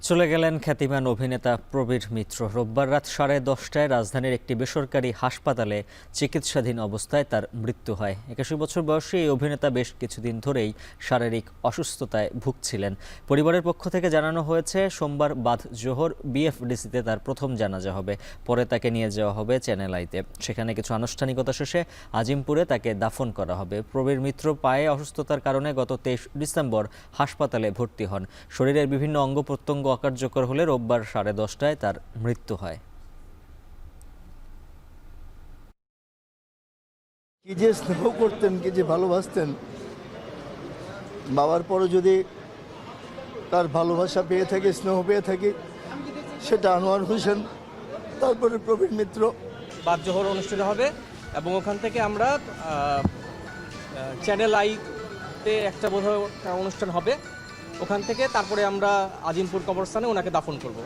চলে গেলেন খ্যাতিমান অভিনেতা প্রবীর মিত্র। রোববার রাত 10:30টায় রাজধানীর একটি বেসরকারি হাসপাতালে চিকিৎসাধীন অবস্থায় তার মৃত্যু হয়। 81 বছর বয়সী এই অভিনেতা বেশ কিছুদিন ধরেই শারীরিক অসুস্থতায় ভুগছিলেন। পরিবারের পক্ষ থেকে জানানো হয়েছে, সোমবার বাদ জোহর বিএফডিসিতে তার প্রথম জানাজা হবে। পরে তাকে নিয়ে যাওয়া হবে চ্যানেল আইতে। সেখানে কিছু আনুষ্ঠানিকতা শেষে আজিমপুরে তাকে দাফন করা হবে। প্রবীর মিত্র পায়ে অসুস্থতার কারণে গত 23 ডিসেম্বর হাসপাতালে ভর্তি হন। শরীরের বিভিন্ন অঙ্গ প্রত্যঙ্গ অকার্যকর হলে রোববার 10:30টায় তার মৃত্যু হয়। কি যে স্নেহ করতেন, কি যে ভালোবাসতেন। বাবার পরে যদি তার ভালোবাসা পেয়ে থাকি, স্নেহ পেয়ে থাকি, সেটা আনোয়ার হোসেন, তারপরে প্রবীণ মিত্র। বাদ জোহর অনুষ্ঠিত হবে এবং ওখান থেকে আমরা চ্যানেল আইতে একটা বোধহয় অনুষ্ঠান হবে। ওখান থেকে তারপরে আমরা আজিমপুর কবরস্থানে ওনাকে দাফন করব।